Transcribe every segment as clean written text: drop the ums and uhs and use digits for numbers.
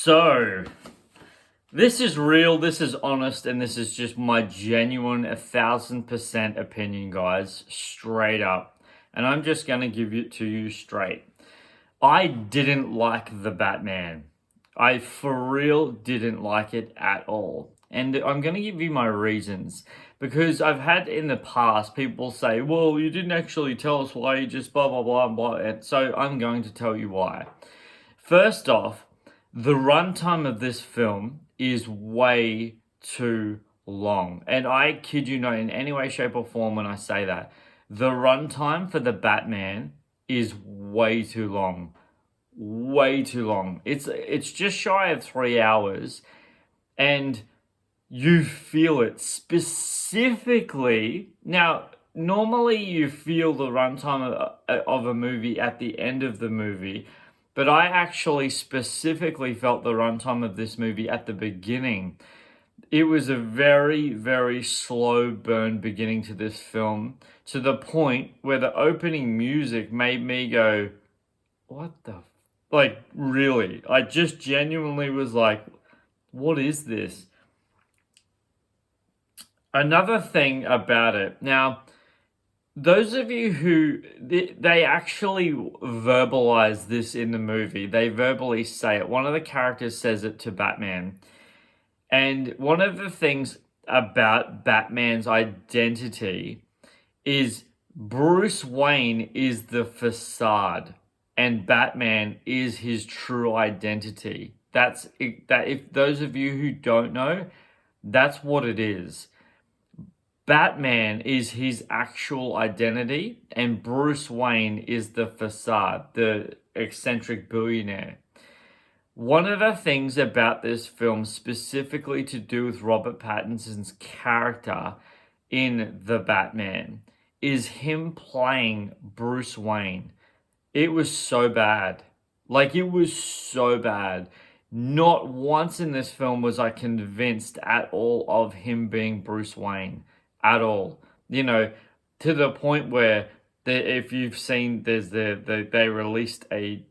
So, this is real, this is honest, and this is just my genuine 1000% opinion, guys. Straight up. And I'm just going to give it to you straight. I didn't like The Batman. I for real didn't like it at all. And I'm going to give you my reasons. Because I've had in the past people say, well, you didn't actually tell us why, you just blah, blah, blah, blah. And so I'm going to tell you why. First off, the runtime of this film is way too long. And I kid you not in any way, shape, or form when I say that. The runtime for the Batman is way too long. Way too long. It's just shy of 3 hours. And you feel it specifically. Now, normally you feel the runtime of a movie at the end of the movie. But I actually specifically felt the runtime of this movie at the beginning. It was a very, very slow burn beginning to this film, to the point where the opening music made me go, what the... Like, really? I just genuinely was like, what is this? Another thing about it, now... Those of you who, they actually verbalize this in the movie. They verbally say it. One of the characters says it to Batman. And one of the things about Batman's identity is Bruce Wayne is the facade and Batman is his true identity. That if those of you who don't know, that's what it is. Batman is his actual identity, and Bruce Wayne is the facade, the eccentric billionaire. One of the things about this film, specifically to do with Robert Pattinson's character in The Batman, is him playing Bruce Wayne. It was so bad. Like, it was so bad. Not once in this film was I convinced at all of him being Bruce Wayne. At all, you know, to the point where if you've seen, they released a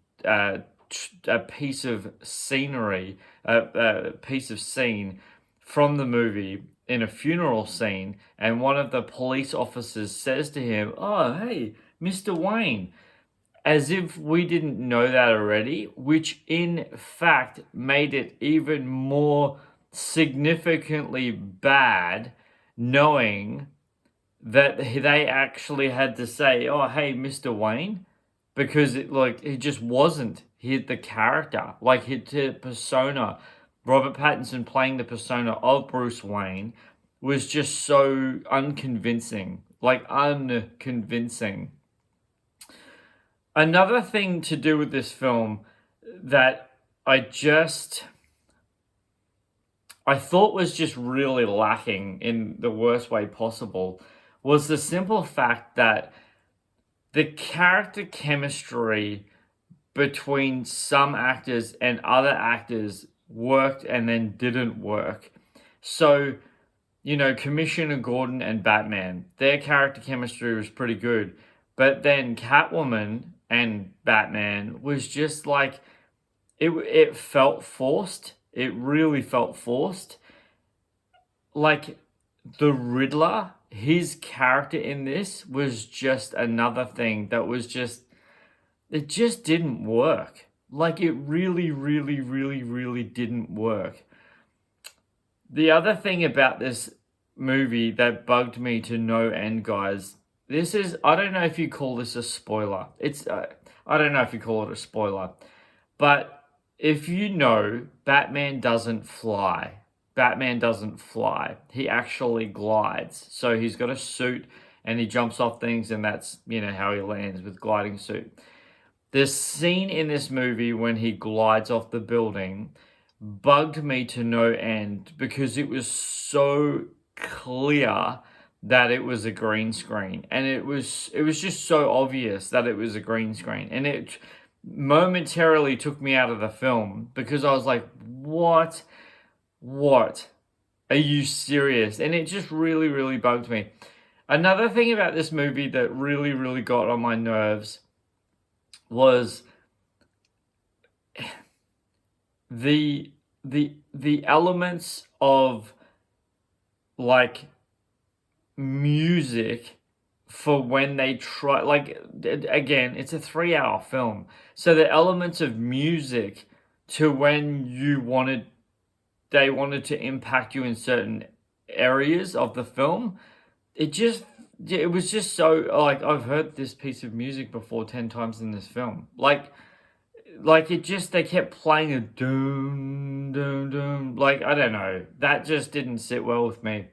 piece of scenery, a piece of scene from the movie in a funeral scene, and one of the police officers says to him, "Oh, hey, Mr. Wayne," as if we didn't know that already, which in fact made it even more significantly bad. Knowing that they actually had to say, "Oh, hey, Mr. Wayne," because it just wasn't the character, the persona. Robert Pattinson playing the persona of Bruce Wayne was just so unconvincing, unconvincing. Another thing to do with this film that I thought was just really lacking in the worst way possible was the simple fact that the character chemistry between some actors and other actors worked and then didn't work. So, Commissioner Gordon and Batman, their character chemistry was pretty good. But then Catwoman and Batman was just like, it felt forced. It really felt forced. Like, the Riddler, his character in this was just another thing that was it just didn't work. Like, it really, really, really, really didn't work. The other thing about this movie that bugged me to no end, guys, I don't know if you call this a spoiler. I don't know if you call it a spoiler, but if you know, Batman doesn't fly. Batman doesn't fly. He actually glides. So he's got a suit and he jumps off things, and that's, how he lands with gliding suit. The scene in this movie when he glides off the building bugged me to no end because it was so clear that it was a green screen. And it was just so obvious that it was a green screen. And it momentarily took me out of the film because I was like, what? Are you serious? And it just really, really bugged me. Another thing about this movie that really, really got on my nerves was the the elements of like music for when they try, like, again, it's a 3 hour film, so the elements of music to when they wanted to impact you in certain areas of the film, it was just so, like, I've heard this piece of music before 10 times in this film, like it just, they kept playing a doom doom doom, like, I don't know, that just didn't sit well with me.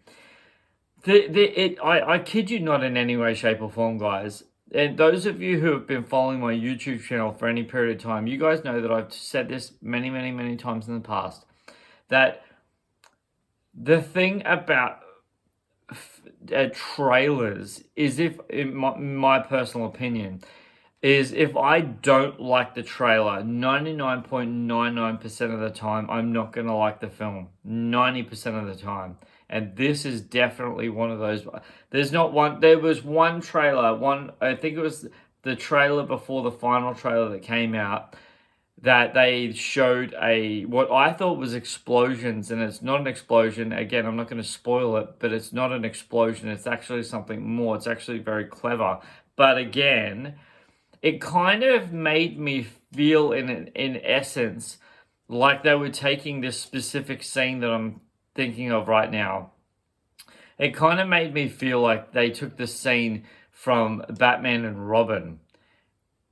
I kid you not, in any way, shape, or form, guys. And those of you who have been following my YouTube channel for any period of time, you guys know that I've said this many, many, many times in the past. That the thing about trailers is, if, in my personal opinion, is if I don't like the trailer, 99.99% of the time, I'm not going to like the film. 90% of the time. And this is definitely one of those. There was one trailer, I think it was the trailer before the final trailer that came out, that they showed what I thought was explosions, and it's not an explosion. Again, I'm not going to spoil it, but it's not an explosion. It's actually something more. It's actually very clever. But again, it kind of made me feel, in essence, like they were taking this specific scene that I'm thinking of right now. It kind of made me feel like they took the scene from Batman and Robin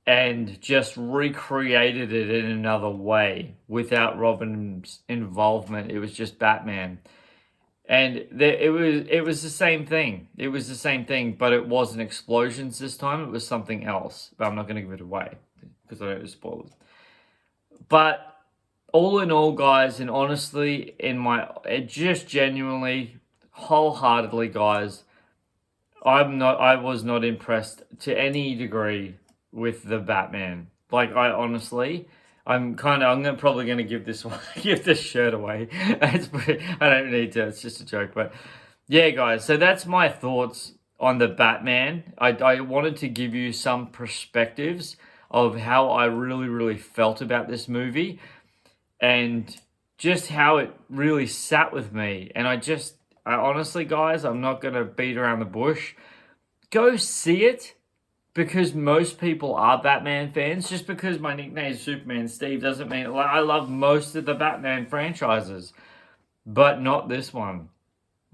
and just recreated it in another way without Robin's involvement. It was just Batman. And it was the same thing. It was the same thing, but it wasn't explosions this time. It was something else. But I'm not going to give it away because I don't want to spoil it. But all in all, guys, and honestly, just genuinely, wholeheartedly, guys, I was not impressed to any degree with the Batman. Like, I'm probably gonna give this shirt away. I don't need to. It's just a joke, but yeah, guys. So that's my thoughts on the Batman. I wanted to give you some perspectives of how I really, really felt about this movie, and just how it really sat with me. And I honestly, guys, I'm not gonna beat around the bush. Go see it, because most people are Batman fans. Just because my nickname is Superman Steve doesn't mean, like, I love most of the Batman franchises, but not this one.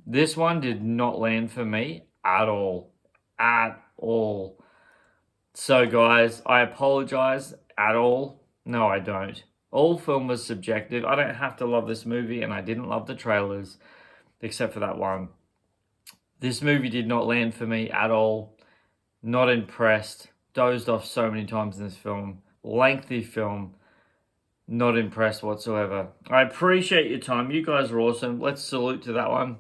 This one did not land for me at all. At all. So, guys, I apologize at all. No, I don't. All film was subjective. I don't have to love this movie, and I didn't love the trailers, except for that one. This movie did not land for me at all. Not impressed. Dozed off so many times in this film. Lengthy film. Not impressed whatsoever. I appreciate your time. You guys are awesome. Let's salute to that one.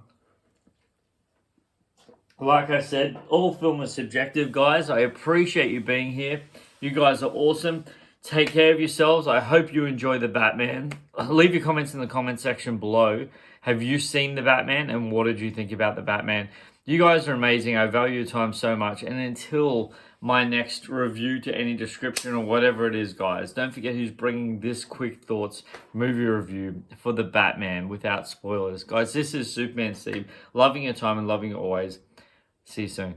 Like I said, all film is subjective, guys. I appreciate you being here. You guys are awesome. Take care of yourselves. I hope you enjoy the Batman. Leave your comments in the comment section below. Have you seen the Batman, and what did you think about the Batman? You guys are amazing. I value your time so much. And until my next review to any description or whatever it is, guys, don't forget who's bringing this quick thoughts movie review for the Batman without spoilers. Guys, this is Superman Steve. Loving your time and loving it always. See you soon.